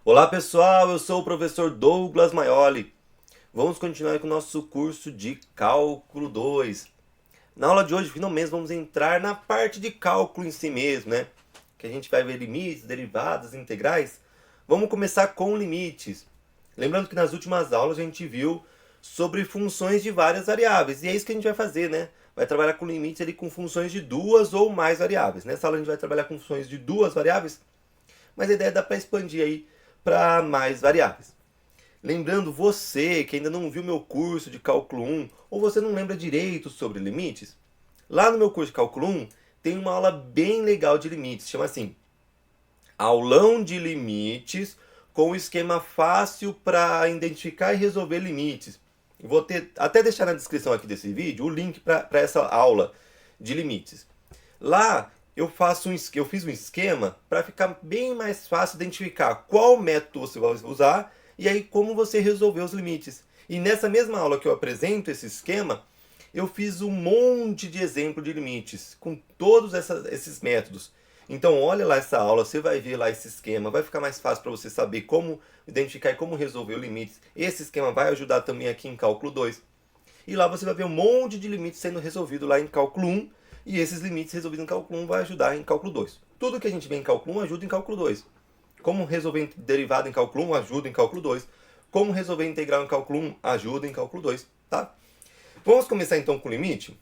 Olá pessoal, eu sou o professor Douglas Maioli. Vamos continuar com o nosso curso de Cálculo 2. Na aula de hoje, finalmente, vamos entrar na parte de cálculo em si mesmo, né? Que a gente vai ver limites, derivadas, integrais. Vamos começar com limites. Lembrando que nas últimas aulas a gente viu sobre funções de várias variáveis. E é isso que a gente vai fazer, né? Vai trabalhar com limites ali com funções de duas ou mais variáveis. Nessa aula a gente vai trabalhar com funções de duas variáveis, mas a ideia é dar para expandir aí para mais variáveis. Lembrando você que ainda não viu meu curso de cálculo 1 ou você não lembra direito sobre limites, lá no meu curso de cálculo 1 tem uma aula bem legal de limites, chama assim: Aulão de limites com um esquema fácil para identificar e resolver limites. Vou até deixar na descrição aqui desse vídeo o link para essa aula de limites. Lá eu fiz um esquema para ficar bem mais fácil identificar qual método você vai usar e aí como você resolver os limites. E nessa mesma aula que eu apresento esse esquema, eu fiz um monte de exemplo de limites com todos esses métodos. Então olha lá essa aula, você vai ver lá esse esquema, vai ficar mais fácil para você saber como identificar e como resolver os limites. Esse esquema vai ajudar também aqui em cálculo 2. E lá você vai ver um monte de limites sendo resolvido lá em cálculo 1, e esses limites resolvidos em cálculo 1 vai ajudar em cálculo 2. Tudo que a gente vê em cálculo 1 ajuda em cálculo 2. Como resolver derivada em cálculo 1 ajuda em cálculo 2. Como resolver integral em cálculo 1 ajuda em cálculo 2, tá? Vamos começar então com o limite,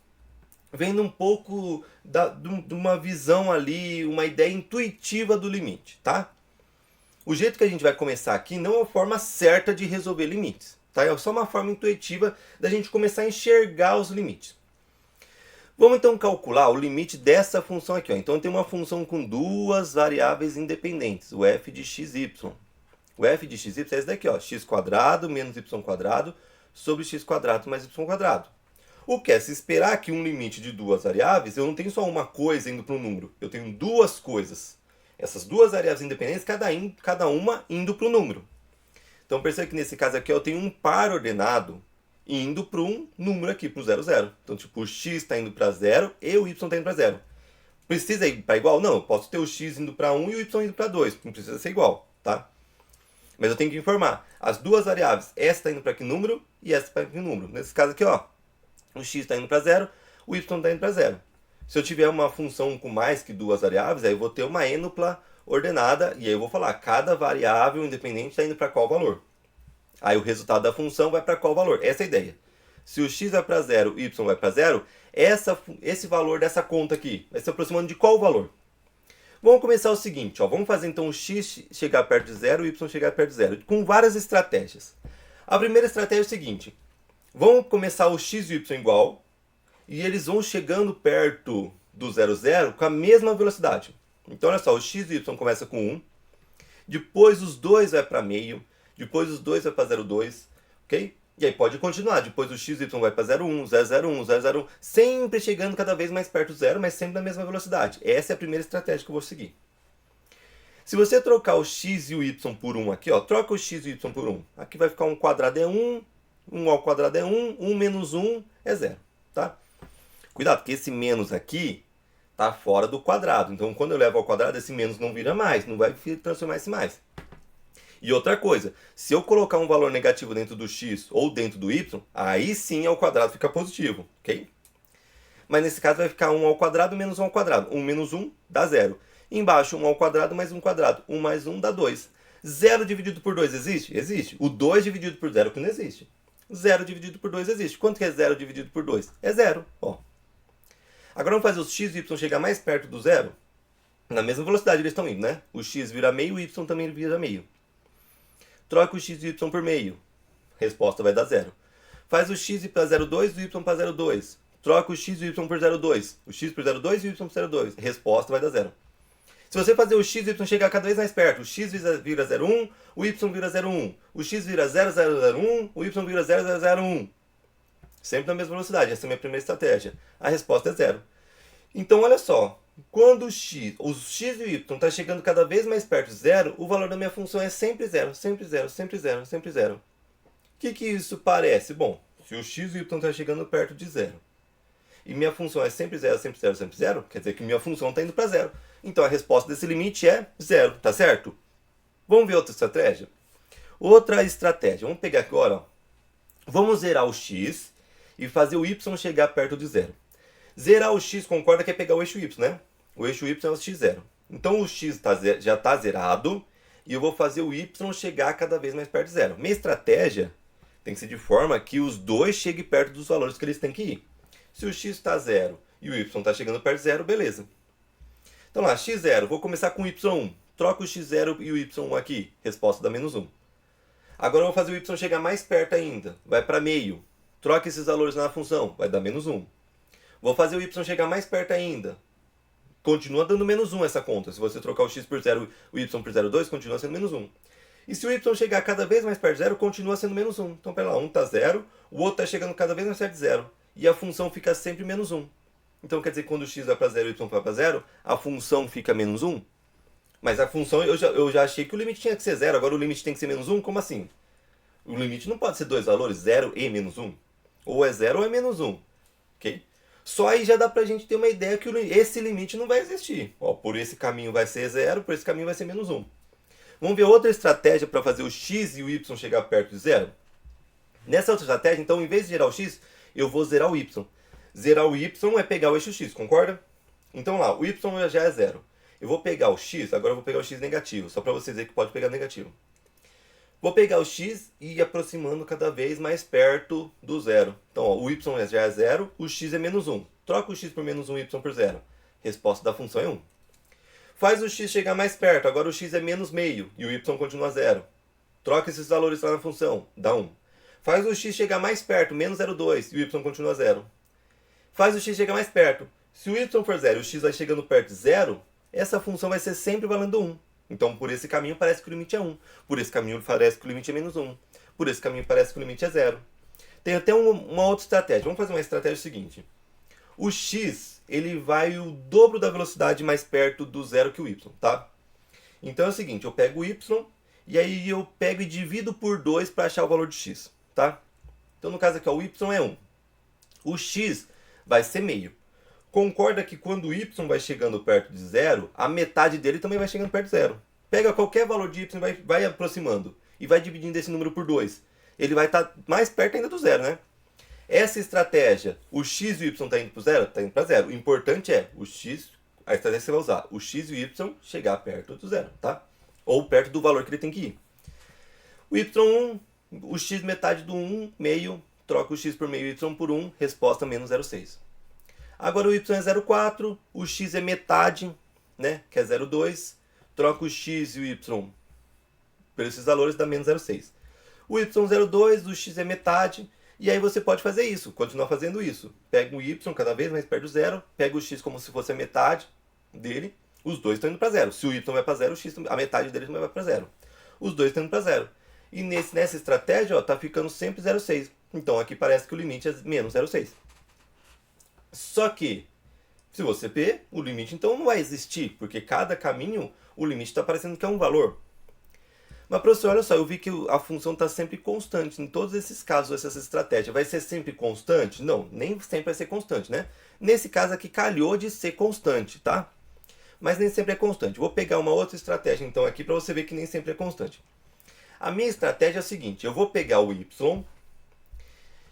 vendo um pouco de uma visão ali, uma ideia intuitiva do limite, tá? O jeito que a gente vai começar aqui não é uma forma certa de resolver limites, tá? É só uma forma intuitiva da gente começar a enxergar os limites. Vamos então calcular o limite dessa função aqui, ó. Então tem uma função com duas variáveis independentes, o f de x, y. O f de x, y é esse daqui, ó, x quadrado menos y quadrado sobre x quadrado mais y quadrado. O que é se esperar que um limite de duas variáveis, eu não tenho só uma coisa indo para um número, eu tenho duas coisas. Essas duas variáveis independentes, cada uma indo para o número. Então perceba que nesse caso aqui eu tenho um par ordenado indo para um número aqui, para o 0, 0. Então, tipo, o x está indo para 0 e o y está indo para 0. Precisa ir para igual? Não, eu posso ter o x indo para 1 e o y indo para 2. Não precisa ser igual, tá? Mas eu tenho que informar as duas variáveis. Essa está indo para que número e essa para que número. Nesse caso aqui, ó, o x está indo para 0, o y está indo para 0. Se eu tiver uma função com mais que duas variáveis, aí eu vou ter uma ênupla ordenada, e aí eu vou falar, cada variável independente está indo para qual valor. Aí o resultado da função vai para qual valor? Essa é a ideia. Se o x vai para 0 e o y vai para 0, esse valor dessa conta aqui vai se aproximando de qual valor? Vamos começar o seguinte, ó, vamos fazer então o x chegar perto de 0 e o y chegar perto de 0, com várias estratégias. A primeira estratégia é o seguinte: vamos começar o x e o y igual, e eles vão chegando perto do 0, 0 com a mesma velocidade. Então olha só, o x e o y começa com 1, depois os dois vai para meio, depois os dois vai para 0,2, ok? E aí pode continuar, depois o x e y vai para 0,1, 0,01, 0,01, sempre chegando cada vez mais perto do zero, mas sempre na mesma velocidade. Essa é a primeira estratégia que eu vou seguir. Se você trocar o x e o y por 1 aqui, ó, troca o x e o y por 1. Aqui vai ficar 1 quadrado é 1, 1 ao quadrado é 1, 1 menos 1 é 0, tá? Cuidado, porque esse menos aqui está fora do quadrado. Então, quando eu levo ao quadrado, esse menos não vira mais, não vai transformar esse mais. E outra coisa, se eu colocar um valor negativo dentro do x ou dentro do y, aí sim ao quadrado fica positivo, ok? Mas nesse caso vai ficar 1 ao quadrado menos 1 ao quadrado. 1 menos 1 dá 0. Embaixo 1 ao quadrado mais 1 quadrado. 1 mais 1 dá 2. 0 dividido por 2 existe? Existe. O 2 dividido por 0 que não existe. 0 dividido por 2 existe. Quanto que é 0 dividido por 2? É 0. Ó. Agora vamos fazer os x e y chegar mais perto do zero. Na mesma velocidade eles estão indo, né? O x vira meio, o y também vira meio. Troca o x e o y por meio. Resposta vai dar 0. Faz o x para 0,2 e o y para 0,2. Troca o x e o y por 0,2. O x por 0,2 e o y por 0,2. Resposta vai dar 0. Se você fazer o x e o y chegar cada vez mais perto, o x vira 0,1, o y vira 0,1. O x vira 0,001, o y vira 0,001. Sempre na mesma velocidade. Essa é a minha primeira estratégia. A resposta é 0. Então, olha só. Quando o x e o y está chegando cada vez mais perto de zero, o valor da minha função é sempre zero, sempre zero, sempre zero, sempre zero. O que isso parece? Bom, se o x e o y está chegando perto de zero e minha função é sempre zero, sempre zero, sempre zero, quer dizer que minha função está indo para zero. Então a resposta desse limite é zero, tá certo? Vamos ver outra estratégia? Outra estratégia, vamos pegar agora, ó. Vamos zerar o x e fazer o y chegar perto de zero. Zerar o x, concorda que é pegar o eixo y, né? O eixo y é o x0. Então o x já está zerado e eu vou fazer o y chegar cada vez mais perto de zero. Minha estratégia tem que ser de forma que os dois cheguem perto dos valores que eles têm que ir. Se o x está zero e o y está chegando perto de zero, beleza. Então lá, x0, vou começar com y1. Troca o x0 e o y1 aqui. Resposta dá menos 1. Agora eu vou fazer o y chegar mais perto ainda. Vai para meio. Troca esses valores na função. Vai dar menos 1. Vou fazer o y chegar mais perto ainda. Continua dando menos 1 essa conta. Se você trocar o x por 0 e o y por 0,2, continua sendo menos 1. E se o y chegar cada vez mais perto de 0, continua sendo menos 1. Então, pera lá, um está 0, o outro está chegando cada vez mais perto de 0. E a função fica sempre menos 1. Então, quer dizer que quando o x vai para 0 e o y vai para 0, a função fica menos 1? Mas a função, eu já achei que o limite tinha que ser 0, agora o limite tem que ser menos 1? Como assim? O limite não pode ser dois valores, 0 e menos 1. Ou é 0 ou é menos 1. Ok? Só aí já dá pra gente ter uma ideia que esse limite não vai existir. Ó, por esse caminho vai ser 0, por esse caminho vai ser menos 1. Vamos ver outra estratégia para fazer o x e o y chegar perto de 0? Nessa outra estratégia, então, em vez de zerar o x, eu vou zerar o y. Zerar o y é pegar o eixo x, concorda? Então lá, o y já é 0. Eu vou pegar o x, agora eu vou pegar o x negativo, só para vocês verem que pode pegar negativo. Vou pegar o x e ir aproximando cada vez mais perto do zero. Então, ó, o y já é 0, o x é menos 1. Troca o x por menos 1 e y por 0. Resposta da função é 1. Faz o x chegar mais perto, agora o x é menos meio e o y continua 0. Troca esses valores lá na função, dá 1. Faz o x chegar mais perto, menos 0,2 e o y continua 0. Faz o x chegar mais perto. Se o y for 0 e o x vai chegando perto de 0, essa função vai ser sempre valendo 1. Então, por esse caminho, parece que o limite é 1. Por esse caminho, parece que o limite é menos 1. Por esse caminho, parece que o limite é 0. Tem até uma outra estratégia. Vamos fazer uma estratégia seguinte. O x, ele vai o dobro da velocidade mais perto do zero que o y, tá? Então é o seguinte, eu pego o y e aí eu pego e divido por 2 para achar o valor de x, tá? Então, no caso aqui, ó, o y é 1. O x vai ser meio. Concorda que quando o y vai chegando perto de 0, a metade dele também vai chegando perto de 0. Pega qualquer valor de y e vai aproximando. E vai dividindo esse número por 2. Ele vai estar mais perto ainda do zero, né? Essa estratégia, o x e o y está indo para zero? Está indo para zero. O importante é a estratégia que você vai usar, o x e o y chegar perto do zero, tá? Ou perto do valor que ele tem que ir. O y1, o x metade do 1, meio, troca o x por meio e o y por 1, resposta menos 0,6. Agora o y é 0,4, o x é metade, né, que é 0,2. Troca o x e o y por esses valores, dá menos 0,6. O y 0,2, o x é metade. E aí você pode fazer isso, continuar fazendo isso. Pega o y cada vez mais perto do zero, pega o x como se fosse a metade dele. Os dois estão indo para zero. Se o y vai para zero, a metade dele também vai para zero. Os dois estão indo para zero. E nessa estratégia, ó, tá ficando sempre 0,6. Então aqui parece que o limite é menos 0,6. Só que, se você ver, o limite então não vai existir, porque cada caminho, o limite está parecendo que é um valor. Mas, professor, olha só, eu vi que a função está sempre constante. Em todos esses casos, essa estratégia vai ser sempre constante? Não, nem sempre vai ser constante, né? Nesse caso aqui, calhou de ser constante, tá? Mas nem sempre é constante. Vou pegar uma outra estratégia, então, aqui, para você ver que nem sempre é constante. A minha estratégia é a seguinte, eu vou pegar o y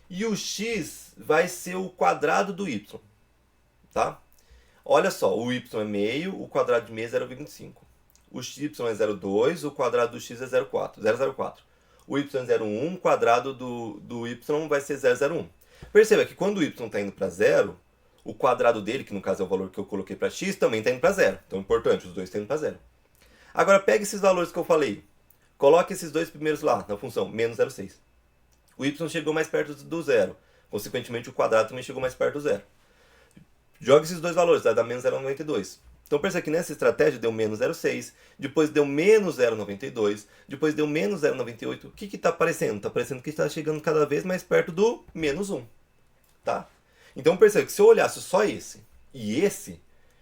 e o x vai ser o quadrado do y, tá? Olha só, o y é meio, o quadrado de meio é 0,25. O y é 0,2, o quadrado do x é 0,04. O y é 0,1, o quadrado do y vai ser 0,01. Perceba que quando o y está indo para 0, o quadrado dele, que no caso é o valor que eu coloquei para x, também está indo para 0. Então é importante, os dois estão indo para 0. Agora pega esses valores que eu falei, coloque esses dois primeiros lá na função, menos 0,6. O y chegou mais perto do zero. Consequentemente, o quadrado também chegou mais perto do zero. Joga esses dois valores, vai dar menos 0,92. Então, perceba que nessa estratégia deu menos 0,6, depois deu menos 0,92, depois deu menos 0,98. O que está aparecendo? Está aparecendo que está chegando cada vez mais perto do menos 1. Tá? Então, perceba que se eu olhasse só esse e esse,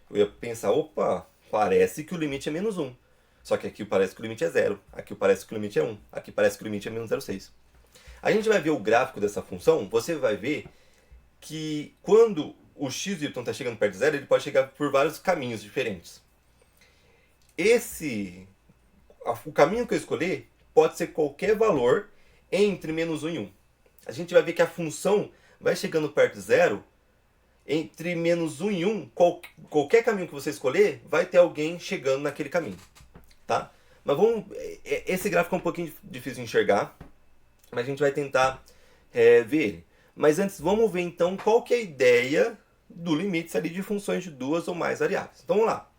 eu ia pensar, opa, parece que o limite é menos 1. Só que aqui parece que o limite é 0, aqui parece que o limite é 1, aqui parece que o limite é menos 0,6. A gente vai ver o gráfico dessa função, você vai ver que quando o x e o y está chegando perto de zero, ele pode chegar por vários caminhos diferentes. o caminho que eu escolher pode ser qualquer valor entre menos 1 e 1. A gente vai ver que a função vai chegando perto de zero, entre menos 1 e 1, qualquer caminho que você escolher, vai ter alguém chegando naquele caminho. Tá? Mas esse gráfico é um pouquinho difícil de enxergar, mas a gente vai tentar ver ele. Mas antes, vamos ver então qual que é a ideia do limite ali de funções de duas ou mais variáveis. Então vamos lá.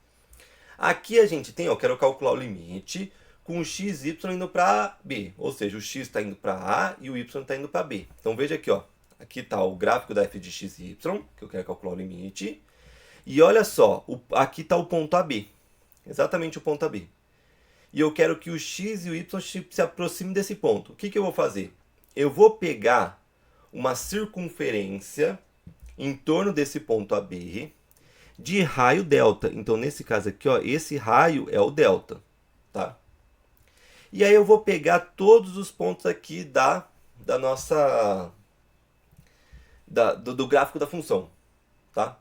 Aqui a gente tem, eu quero calcular o limite com o x e y indo para b. Ou seja, o x está indo para a e o y está indo para b. Então veja aqui, ó. Aqui está o gráfico da f de x e y, que eu quero calcular o limite. E olha só, aqui está o ponto AB. Exatamente o ponto AB. E eu quero que o x e o y se aproximem desse ponto. O que eu vou fazer? Eu vou pegar uma circunferência em torno desse ponto AB de raio delta. Então, nesse caso aqui, ó, esse raio é o delta. Tá? E aí eu vou pegar todos os pontos aqui da nossa... do gráfico da função. Tá?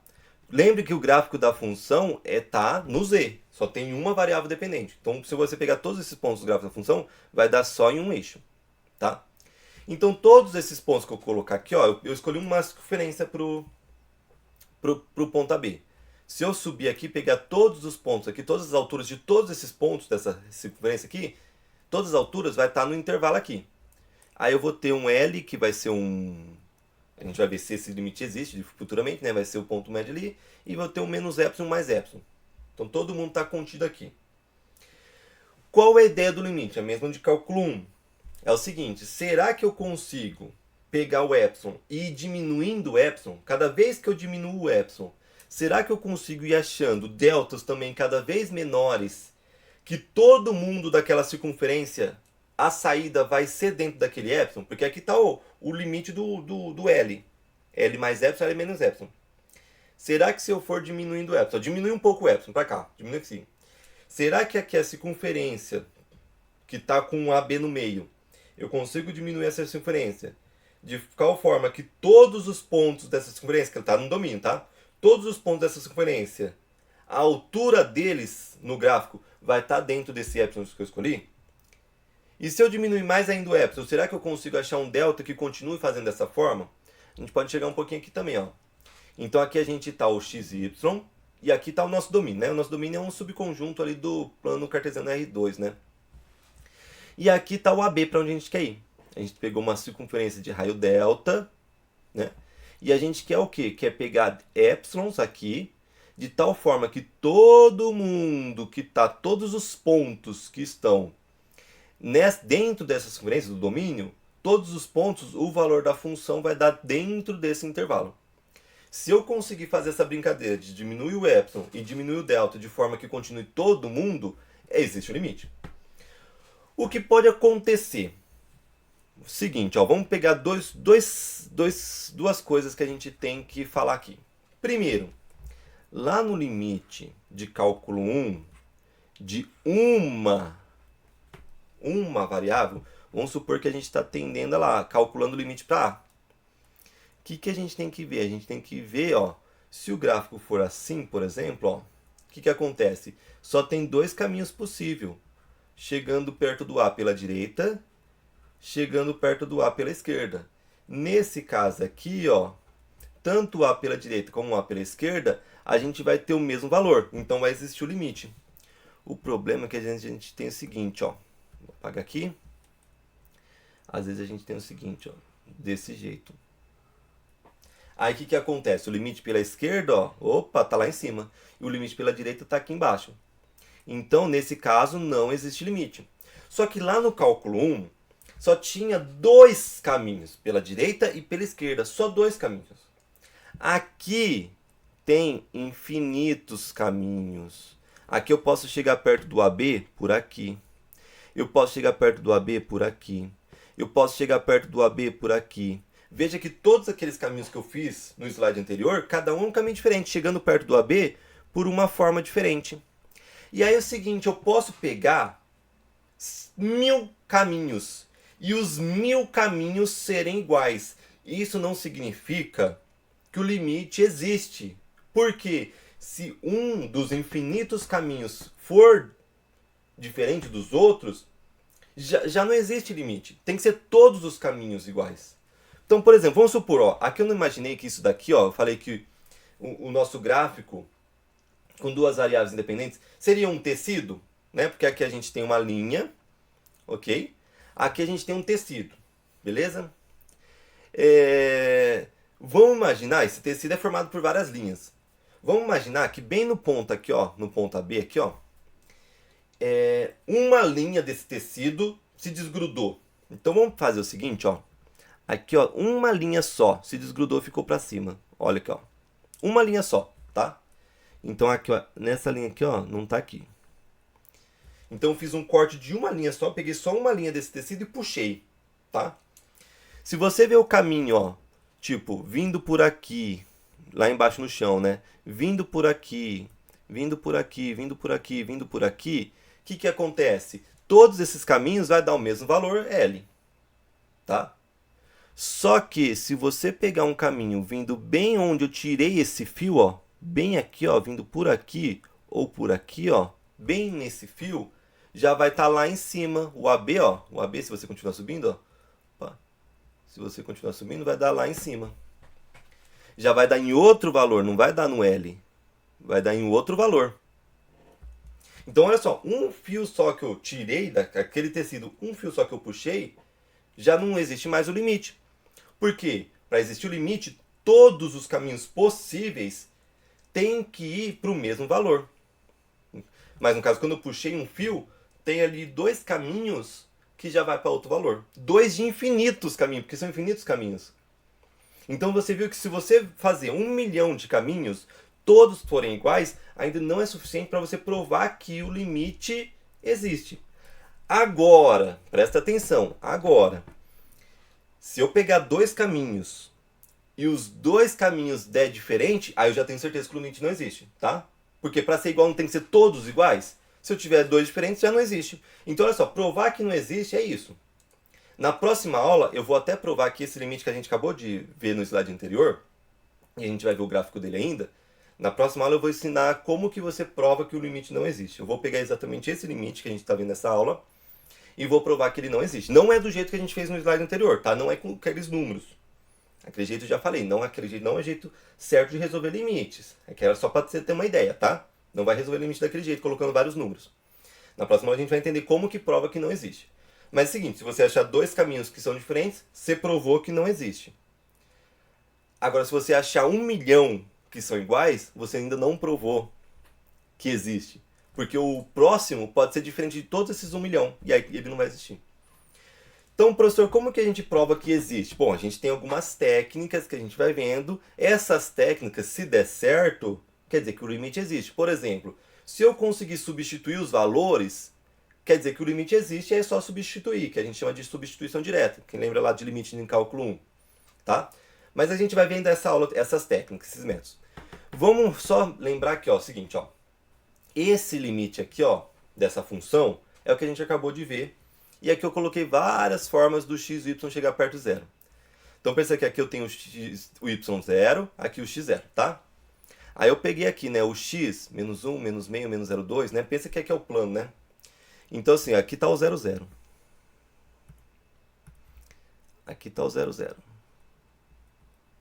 Lembre que o gráfico da função tá no z. Só tem uma variável dependente. Então, se você pegar todos esses pontos do gráfico da função, vai dar só em um eixo. Tá? Então, todos esses pontos que eu colocar aqui, ó, eu escolhi uma circunferência para o ponto AB. Se eu subir aqui, pegar todos os pontos aqui, todas as alturas de todos esses pontos dessa circunferência aqui, todas as alturas vai estar no intervalo aqui. Aí eu vou ter um L, que vai ser um... A gente vai ver se esse limite existe futuramente, né? Vai ser o ponto médio ali. E vou ter um menos epsilon mais epsilon. Então todo mundo está contido aqui. Qual é a ideia do limite? A mesma de cálculo 1. É o seguinte, será que eu consigo pegar o epsilon e ir diminuindo o epsilon? Cada vez que eu diminuo o epsilon, será que eu consigo ir achando deltas também cada vez menores, que todo mundo daquela circunferência, a saída vai ser dentro daquele epsilon? Porque aqui está o limite do L. L mais epsilon, L menos epsilon. Será que se eu for diminuindo o epsilon, diminui um pouco o epsilon, para cá, diminui aqui. Será que aqui a circunferência, que está com um AB no meio, eu consigo diminuir essa circunferência de tal forma que todos os pontos dessa circunferência, que está no domínio, tá? Todos os pontos dessa circunferência, a altura deles no gráfico vai estar dentro desse epsilon que eu escolhi? E se eu diminuir mais ainda o epsilon, será que eu consigo achar um delta que continue fazendo dessa forma? A gente pode chegar um pouquinho aqui também, ó. Então aqui a gente está o x e y, e aqui está o nosso domínio, né? O nosso domínio é um subconjunto ali do plano cartesiano R2, né? E aqui está o AB para onde a gente quer ir. A gente pegou uma circunferência de raio delta, né? E a gente quer o quê? Quer pegar épsilons aqui, de tal forma que todo mundo que está, todos os pontos que estão dentro dessa circunferência do domínio, todos os pontos, o valor da função vai dar dentro desse intervalo. Se eu conseguir fazer essa brincadeira de diminuir o epsilon e diminuir o delta de forma que continue todo mundo, existe o limite. O que pode acontecer? O seguinte, ó, vamos pegar duas coisas que a gente tem que falar aqui. Primeiro, lá no limite de cálculo 1, de uma variável, vamos supor que a gente está tendendo lá, calculando o limite para A. O que a gente tem que ver? A gente tem que ver, ó, se o gráfico for assim, por exemplo, ó, o que acontece? Só tem dois caminhos possíveis. Chegando perto do A pela direita, chegando perto do A pela esquerda. Nesse caso aqui, ó, tanto o A pela direita como o A pela esquerda, a gente vai ter o mesmo valor. Então vai existir o limite. O problema é que a gente tem o seguinte, ó. Vou apagar aqui. Às vezes a gente tem o seguinte, ó, desse jeito. Aí o que acontece? O limite pela esquerda, ó, opa, tá lá em cima. E o limite pela direita tá aqui embaixo. Então, nesse caso, não existe limite. Só que lá no cálculo 1, só tinha dois caminhos, pela direita e pela esquerda. Só dois caminhos. Aqui tem infinitos caminhos. Aqui eu posso chegar perto do AB por aqui. Eu posso chegar perto do AB por aqui. Eu posso chegar perto do AB por aqui. Veja que todos aqueles caminhos que eu fiz no slide anterior, cada um é um caminho diferente, chegando perto do AB por uma forma diferente. E aí é o seguinte, eu posso pegar 1000 caminhos e os 1000 caminhos serem iguais. Isso não significa que o limite existe. Porque se um dos infinitos caminhos for diferente dos outros, já não existe limite. Tem que ser todos os caminhos iguais. Então, por exemplo, vamos supor, ó, aqui eu não imaginei que isso daqui, ó, eu falei que o nosso gráfico com duas variáveis independentes seria um tecido, né? Porque aqui a gente tem uma linha, ok? Aqui a gente tem um tecido, beleza? Vamos imaginar, esse tecido é formado por várias linhas. Vamos imaginar que bem no ponto aqui, ó, no ponto AB aqui, ó, uma linha desse tecido se desgrudou. Então vamos fazer o seguinte, ó. Aqui, ó, uma linha só se desgrudou, ficou para cima. Olha aqui, ó. Uma linha só, tá? Então aqui, ó, nessa linha aqui, ó, não tá aqui. Então eu fiz um corte de uma linha só, peguei só uma linha desse tecido e puxei, tá? Se você vê o caminho, ó, tipo, vindo por aqui, lá embaixo no chão, né? Vindo por aqui, vindo por aqui, vindo por aqui, vindo por aqui, o que acontece? Todos esses caminhos vai dar o mesmo valor L, tá? Só que se você pegar um caminho vindo bem onde eu tirei esse fio, ó, bem aqui, ó, vindo por aqui ou por aqui, ó, bem nesse fio, já vai estar lá em cima. O AB, ó, o AB, se você continuar subindo, ó, opa, se você continuar subindo, vai dar lá em cima. Já vai dar em outro valor, não vai dar no L. Vai dar em outro valor. Então, olha só, um fio só que eu tirei daquele tecido, um fio só que eu puxei, já não existe mais o limite. Por quê? Para existir o limite, todos os caminhos possíveis têm que ir para o mesmo valor. Mas no caso, quando eu puxei um fio, tem ali dois caminhos que já vai para outro valor. Dois de infinitos caminhos, porque são infinitos caminhos. Então você viu que se você fazer 1 milhão de caminhos, todos forem iguais, ainda não é suficiente para você provar que o limite existe. Agora, presta atenção, agora, se eu pegar dois caminhos e os dois caminhos der diferente, aí eu já tenho certeza que o limite não existe, tá? Porque para ser igual não tem que ser todos iguais. Se eu tiver dois diferentes, já não existe. Então, olha só, provar que não existe é isso. Na próxima aula, eu vou até provar que esse limite que a gente acabou de ver no slide anterior, e a gente vai ver o gráfico dele ainda, na próxima aula eu vou ensinar como que você prova que o limite não existe. Eu vou pegar exatamente esse limite que a gente está vendo nessa aula e vou provar que ele não existe. Não é do jeito que a gente fez no slide anterior, tá? Não é com aqueles números. Aquele jeito eu já falei, aquele jeito não é o jeito certo de resolver limites. É que era só para você ter uma ideia, tá? Não vai resolver limite daquele jeito, colocando vários números. Na próxima aula a gente vai entender como que prova que não existe. Mas é o seguinte, se você achar dois caminhos que são diferentes, você provou que não existe. Agora, se você achar 1 milhão que são iguais, você ainda não provou que existe. Porque o próximo pode ser diferente de todos esses 1 milhão, e aí ele não vai existir. Então, professor, como que a gente prova que existe? Bom, a gente tem algumas técnicas que a gente vai vendo. Essas técnicas, se der certo, quer dizer que o limite existe. Por exemplo, se eu conseguir substituir os valores, quer dizer que o limite existe e é só substituir, que a gente chama de substituição direta. Quem lembra lá de limite em cálculo 1, tá? Mas a gente vai vendo essa aula, essas técnicas, esses métodos. Vamos só lembrar aqui, ó, o seguinte, ó. Esse limite aqui, ó, dessa função, é o que a gente acabou de ver. E aqui eu coloquei várias formas do x e y chegar perto de zero. Então pensa que aqui eu tenho o y zero, aqui o x zero, tá? Aí eu peguei aqui, né, o x, menos 1, menos meio, menos 0,2, né? Pensa que aqui é o plano, né? Então assim, aqui está o 0, 0. Aqui está o 0, 0.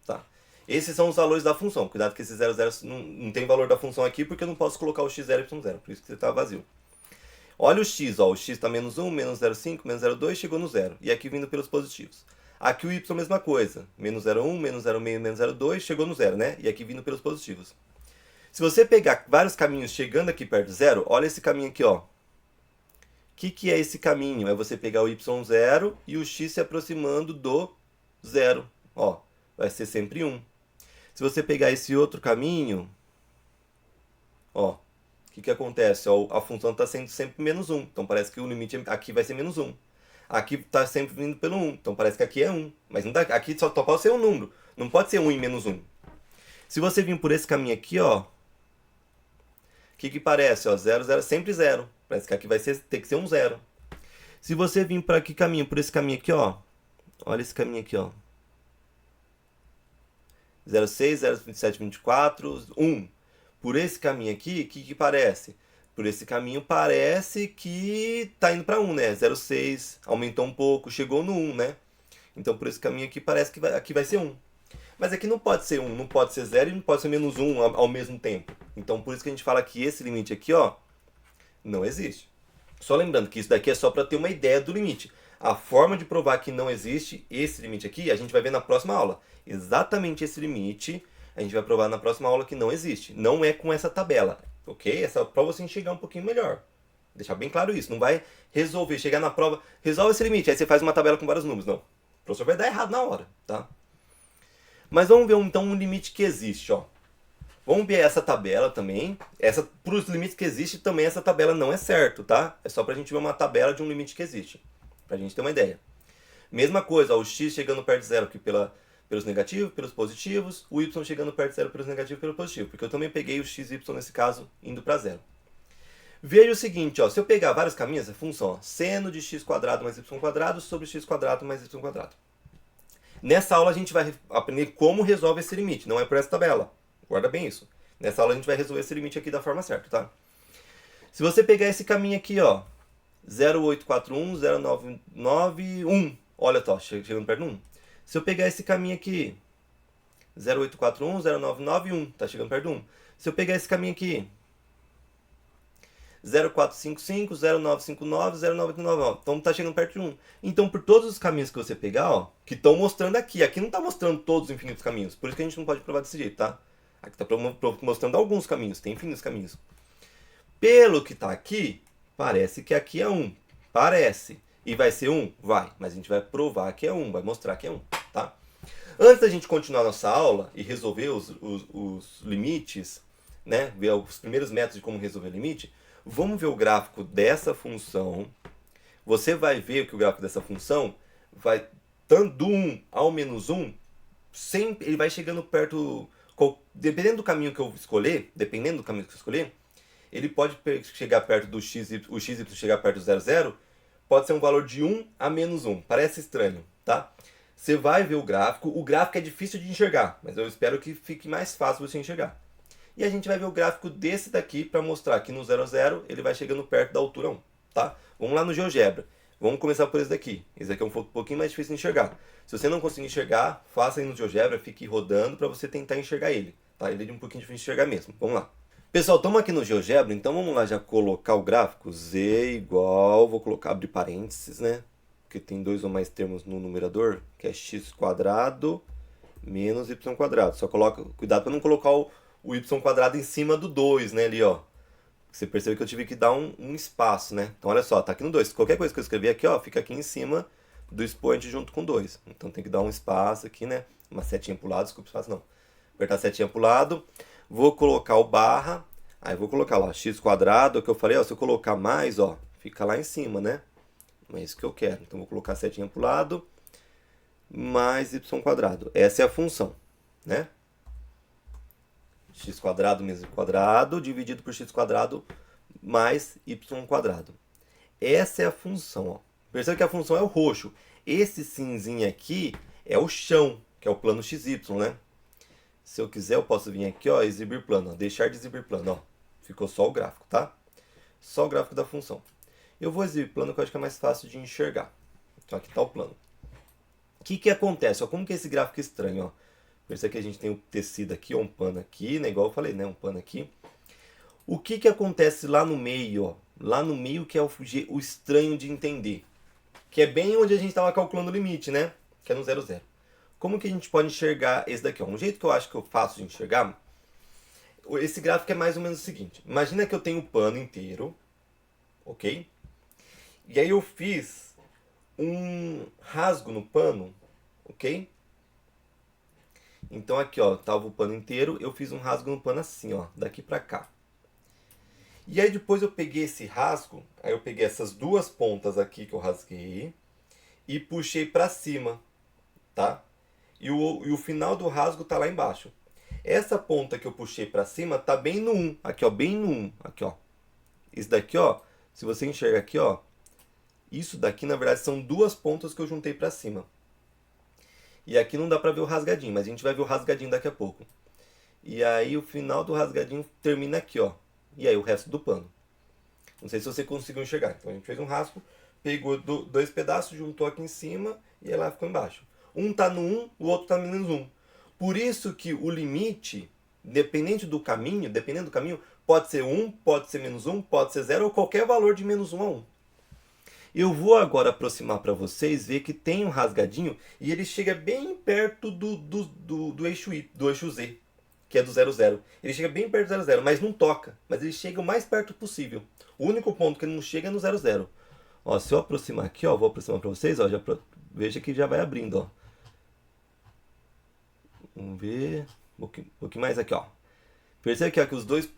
Tá? Esses são os valores da função. Cuidado que esse 0, 0 não tem valor da função aqui, porque eu não posso colocar o x0 e y0. Por isso que está vazio. Olha o x, ó. O x está menos 1, menos 0,5, menos 0,2, chegou no 0. E aqui vindo pelos positivos. Aqui o y, mesma coisa. Menos 0,1, menos 0,5, menos 0,2, chegou no 0, né? E aqui vindo pelos positivos. Se você pegar vários caminhos chegando aqui perto de 0, olha esse caminho aqui, ó. O que é esse caminho? É você pegar o y0 e o x se aproximando do 0. Ó, vai ser sempre 1. Se você pegar esse outro caminho, ó, o que acontece? Ó, a função está sendo sempre menos 1. Então parece que o limite aqui vai ser menos 1. Aqui está sempre vindo pelo 1. Então parece que aqui é 1. Mas não dá, aqui só pode ser um número. Não pode ser 1 e menos 1. Se você vir por esse caminho aqui, ó, o que parece? Ó, 0, 0, sempre 0. Parece que aqui vai ter que ser um 0. Se você vir por aqui caminho, por esse caminho aqui, ó, olha esse caminho aqui, ó. 0,6, 0,27, 24, 1. Por esse caminho aqui, o que parece? Por esse caminho parece que tá indo para 1, né? 0,6, aumentou um pouco, chegou no 1, né? Então por esse caminho aqui parece que aqui vai ser 1. Mas aqui não pode ser 1, não pode ser 0 e não pode ser menos 1 ao mesmo tempo. Então por isso que a gente fala que esse limite aqui, ó, não existe. Só lembrando que isso daqui é só para ter uma ideia do limite. A forma de provar que não existe esse limite aqui, a gente vai ver na próxima aula. Exatamente esse limite a gente vai provar na próxima aula que não existe. Não é com essa tabela, ok? É só para você enxergar um pouquinho melhor. Deixar bem claro isso. Não vai resolver, chegar na prova, resolve esse limite, aí você faz uma tabela com vários números. Não. O professor vai dar errado na hora, tá? Mas vamos ver então um limite que existe, ó. Vamos ver essa tabela também. Para os limites que existem, também essa tabela não é certo, tá? É só para a gente ver uma tabela de um limite que existe. Para a gente ter uma ideia. Mesma coisa, ó, o x chegando perto de zero aqui pelos negativos, pelos positivos. O y chegando perto de zero pelos negativos e pelos positivos. Porque eu também peguei o x e y nesse caso indo para zero. Veja o seguinte, ó, se eu pegar vários caminhos, a função, ó, seno de x quadrado mais y quadrado sobre x quadrado mais y quadrado. Nessa aula a gente vai aprender como resolve esse limite, não é por essa tabela. Guarda bem isso. Nessa aula a gente vai resolver esse limite aqui da forma certa, tá? Se você pegar esse caminho aqui, ó, 0,841, 0,991, olha, tá, chegando perto do 1. Se eu pegar esse caminho aqui, 0,841, 0,991, tá chegando perto do 1. Se eu pegar esse caminho aqui, 0,455, 0,959, 0,999, então tá chegando perto de 1. Então, por todos os caminhos que você pegar, ó, que estão mostrando aqui não tá mostrando todos os infinitos caminhos, por isso que a gente não pode provar desse jeito, tá? Aqui tá mostrando alguns caminhos, tem infinitos caminhos. Pelo que tá aqui, parece que aqui é 1. Parece. E vai ser 1? Vai. Mas a gente vai provar que é 1, vai mostrar que é 1, tá? Antes da gente continuar nossa aula e resolver os limites, né? Ver os primeiros métodos de como resolver limite, vamos ver o gráfico dessa função. Você vai ver que o gráfico dessa função vai do 1 ao menos 1, sempre ele vai chegando perto. Dependendo do caminho que eu escolher, ele pode chegar perto do x, o x chegar perto do 0, 0, pode ser um valor de 1 a menos 1. Parece estranho, tá? Você vai ver o gráfico é difícil de enxergar, mas eu espero que fique mais fácil você enxergar. E a gente vai ver o gráfico desse daqui para mostrar que no 0, 0 ele vai chegando perto da altura 1, tá? Vamos lá no GeoGebra. Vamos começar por esse daqui. Esse daqui é um pouquinho mais difícil de enxergar. Se você não conseguir enxergar, faça aí no GeoGebra, fique rodando para você tentar enxergar ele. Tá? Ele é um pouquinho difícil de enxergar mesmo. Vamos lá. Pessoal, estamos aqui no GeoGebra, então vamos lá já colocar o gráfico. Z igual, vou colocar, abrir parênteses, né? Porque tem dois ou mais termos no numerador, que é x quadrado menos y quadrado. Só coloca, cuidado para não colocar o y quadrado em cima do 2, né? Ali, ó. Você percebe que eu tive que dar um espaço, né? Então, olha só, tá aqui no 2. Qualquer coisa que eu escrever aqui, ó, fica aqui em cima do expoente junto com 2. Então, tem que dar um espaço aqui, né? Uma setinha pro lado, desculpa, espaço não. Apertar a setinha pro lado. Vou colocar o barra. Aí, vou colocar lá, x quadrado, que eu falei, ó, se eu colocar mais, ó, fica lá em cima, né? Não é isso que eu quero. Então, vou colocar a setinha pro lado, mais y quadrado. Essa é a função, né? X quadrado menos y quadrado dividido por x quadrado mais y quadrado. Essa é a função, ó. Percebe que a função é o roxo. Esse cinzinho aqui é o chão, que é o plano xy, né? Se eu quiser, eu posso vir aqui, ó, exibir plano, ó, deixar de exibir plano, ó. Ficou só o gráfico, tá? Só o gráfico da função. Eu vou exibir plano que eu acho que é mais fácil de enxergar. Então aqui está o plano. O que acontece? Ó, como que é esse gráfico estranho, ó? Percebe que a gente tem o tecido aqui, ó, um pano aqui, né? Igual eu falei, né? Um pano aqui. O que acontece lá no meio, ó? Lá no meio que é o estranho de entender. Que é bem onde a gente estava calculando o limite, né? Que é no 0, 0. Como que a gente pode enxergar esse daqui, ó? Um jeito que eu acho que eu faço de enxergar, esse gráfico é mais ou menos o seguinte. Imagina que eu tenho o pano inteiro, ok? E aí eu fiz um rasgo no pano, ok? Então aqui, ó, tava o pano inteiro, eu fiz um rasgo no pano assim, ó, daqui pra cá. E aí depois eu peguei esse rasgo, aí eu peguei essas duas pontas aqui que eu rasguei e puxei pra cima, tá? E o final do rasgo tá lá embaixo. Essa ponta que eu puxei pra cima tá bem no 1, aqui ó, bem no 1, aqui ó. Isso daqui, ó, se você enxerga aqui, ó, isso daqui na verdade são duas pontas que eu juntei pra cima. E aqui não dá pra ver o rasgadinho, mas a gente vai ver o rasgadinho daqui a pouco. E aí o final do rasgadinho termina aqui, ó. E aí o resto do pano. Não sei se você conseguiu enxergar. Então a gente fez um rasgo, pegou dois pedaços, juntou aqui em cima e ela ficou embaixo. Um está no 1, o outro está no menos 1. Por isso que o limite, dependendo do caminho, pode ser 1, pode ser menos 1, pode ser 0 ou qualquer valor de menos 1 a 1. Eu vou agora aproximar para vocês, ver que tem um rasgadinho e ele chega bem perto do eixo Z, que é do 0, 0. Ele chega bem perto do 0, 0, mas não toca. Mas ele chega o mais perto possível. O único ponto que ele não chega é no 0, 0. Ó, se eu aproximar aqui, ó, vou aproximar para vocês, ó, veja que já vai abrindo, ó. Vamos ver, um pouquinho mais aqui, ó. Percebe que aqui os dois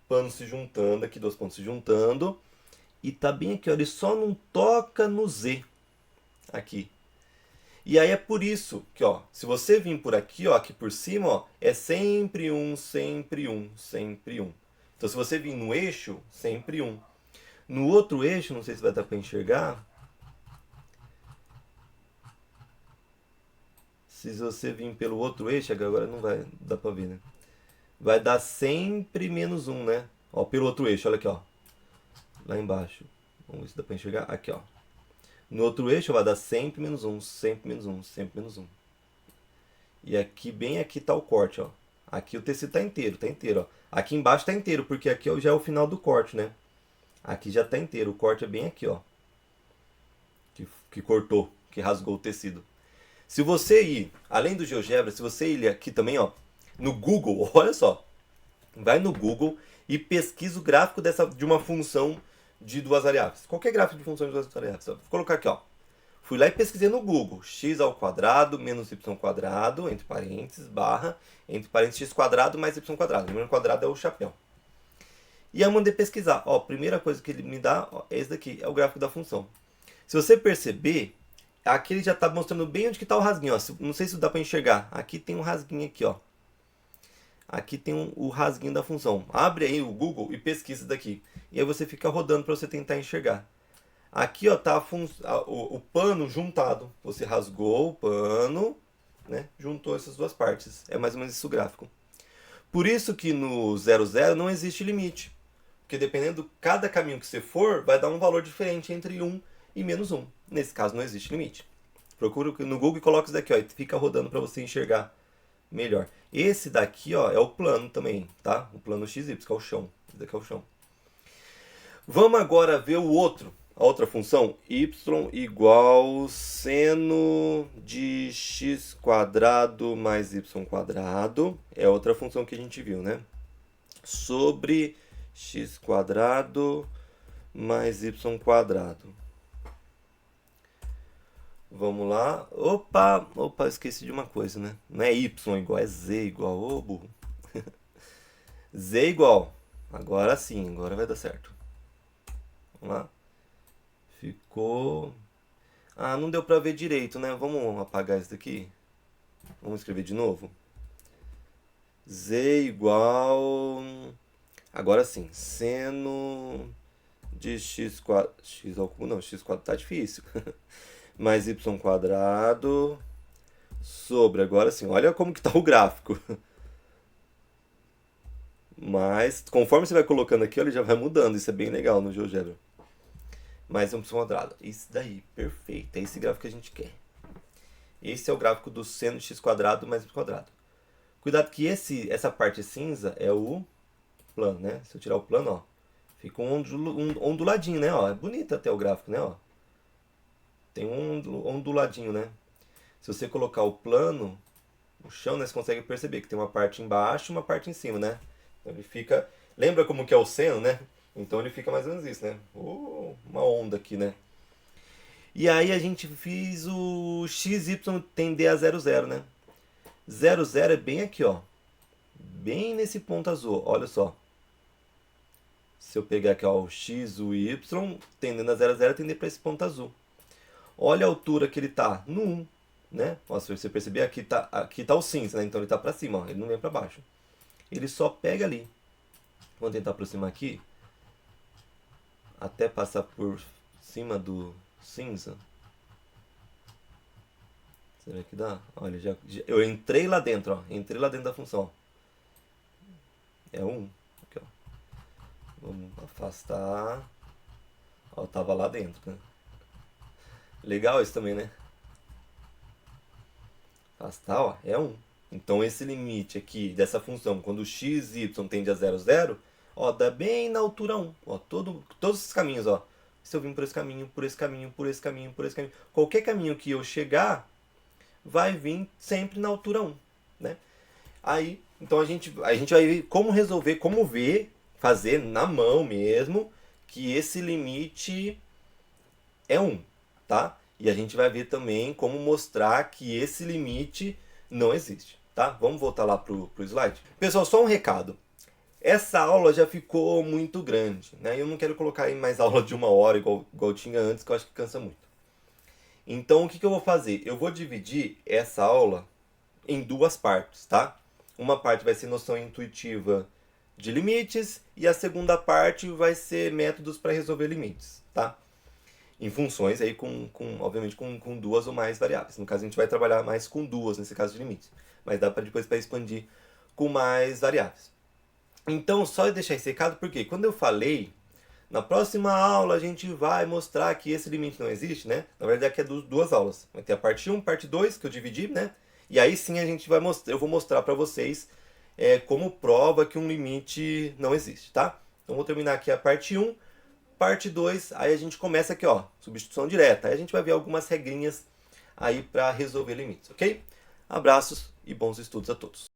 panos se juntando, aqui dois pontos se juntando. E tá bem aqui, ó, ele só não toca no Z. Aqui. E aí é por isso que, ó, se você vir por aqui, ó, aqui por cima, ó, é sempre um, sempre um, sempre um. Então se você vir no eixo, sempre um. No outro eixo, não sei se vai dar para enxergar. Se você vir pelo outro eixo, agora não vai dar para ver, né? Vai dar sempre menos um, né? Ó, pelo outro eixo, olha aqui, ó. Lá embaixo. Vamos ver se dá para enxergar. Aqui, ó. No outro eixo vai dar sempre menos um, sempre menos um, sempre menos um. E aqui, bem aqui tá o corte, ó. Aqui o tecido tá inteiro, ó. Aqui embaixo tá inteiro, porque aqui já é o final do corte, né? Aqui já tá inteiro, o corte é bem aqui, ó. Que cortou, que rasgou o tecido. Se você ir, além do GeoGebra, se você ir aqui também, ó, no Google, olha só. Vai no Google e pesquisa o gráfico de uma função de duas variáveis. Qualquer gráfico de função de duas variáveis. Vou colocar aqui, ó. Fui lá e pesquisei no Google. X ao quadrado menos y quadrado, entre parênteses, barra, entre parênteses x quadrado mais y quadrado. O número quadrado é o chapéu. E aí eu mandei pesquisar. Ó, a primeira coisa que ele me dá, ó, é esse daqui, é o gráfico da função. Se você perceber, aqui ele já está mostrando bem onde que está o rasguinho. Ó. Não sei se dá para enxergar. Aqui tem um rasguinho aqui, ó. Aqui tem o rasguinho da função. Abre aí o Google e pesquisa daqui. E aí você fica rodando para você tentar enxergar. Aqui, ó, tá o pano juntado. Você rasgou o pano, né? Juntou essas duas partes. É mais ou menos isso o gráfico. Por isso que no 0, 0 não existe limite. Porque dependendo de cada caminho que você for, vai dar um valor diferente entre 1 e menos 1. Nesse caso não existe limite. Procura no Google e coloca isso daqui, ó, e fica rodando para você enxergar melhor. Esse daqui, ó, é o plano também, tá? O plano XY, que é o chão. Esse daqui é o chão. Vamos agora ver o outro. A outra função, y igual seno de x quadrado mais y quadrado. É outra função que a gente viu, né? Sobre x quadrado mais y quadrado. Vamos lá. Opa, esqueci de uma coisa, né? Não é y igual, é z igual. Ô, burro. Z igual. Agora sim, agora vai dar certo. Vamos lá. Ficou... Ah, não deu pra ver direito, né? Vamos apagar isso daqui. Vamos escrever de novo. Z igual... Agora sim. Seno de x quadrado... X ao cubo não, x quadrado tá difícil. Mais y quadrado sobre, agora sim, olha como que tá o gráfico. Mas, conforme você vai colocando aqui, ele já vai mudando, isso é bem legal no GeoGebra. Mais y quadrado, isso daí, perfeito, é esse gráfico que a gente quer. Esse é o gráfico do seno de x quadrado mais y quadrado. Cuidado que essa parte cinza é o plano, né? Se eu tirar o plano, ó, fica um onduladinho, né? Ó, é bonito até o gráfico, né? Ó. Tem um onduladinho, né? Se você colocar o plano, o chão, né, você consegue perceber que tem uma parte embaixo e uma parte em cima, né? Então ele fica... Lembra como que é o seno, né? Então ele fica mais ou menos isso, né? Uma onda aqui, né? E aí a gente fez o XY tender a 0, 0, né? 0, 0 é bem aqui, ó. Bem nesse ponto azul, olha só. Se eu pegar aqui, ó, o X, o Y, tendendo a 0, 0, tender para esse ponto azul. Olha a altura que ele tá, no 1, né? Ó, se você perceber, aqui tá o cinza, né? Então ele tá para cima, ó, ele não vem para baixo. Ele só pega ali. Vamos tentar aproximar aqui. Até passar por cima do cinza. Será que dá? Olha, eu entrei lá dentro, ó. Entrei lá dentro da função, ó. É 1. Aqui, ó. Vamos afastar. Ó, tava lá dentro, né? Legal isso também, né? Afastar, ó, é 1. Então esse limite aqui dessa função, quando x e y tende a 0, 0, ó, dá bem na altura 1. Ó, todos esses caminhos, ó. Se eu vim por esse caminho, por esse caminho, por esse caminho, por esse caminho, qualquer caminho que eu chegar, vai vir sempre na altura 1, né? Aí, então a gente vai ver como resolver, como ver, fazer na mão mesmo, que esse limite é 1, tá? E a gente vai ver também como mostrar que esse limite não existe, tá? Vamos voltar lá pro slide. Pessoal, só um recado. Essa aula já ficou muito grande, né? Eu não quero colocar em mais aula de 1 hora, igual tinha antes, que eu acho que cansa muito. Então, o que eu vou fazer? Eu vou dividir essa aula em 2 partes, tá? Uma parte vai ser noção intuitiva de limites e a segunda parte vai ser métodos para resolver limites, tá? Em funções aí obviamente com 2 ou mais variáveis. No caso a gente vai trabalhar mais com 2 nesse caso de limites, mas dá para depois para expandir com mais variáveis. Então só deixar esse recado porque quando eu falei na próxima aula a gente vai mostrar que esse limite não existe, né? Na verdade aqui é 2 aulas. Vai ter a parte 1, parte 2 que eu dividi, né? E aí sim a gente vai mostrar, eu vou mostrar para vocês como prova que um limite não existe, tá? Então vou terminar aqui a parte 1, parte 2, aí a gente começa aqui, ó, substituição direta. Aí a gente vai ver algumas regrinhas aí para resolver limites, ok? Abraços e bons estudos a todos.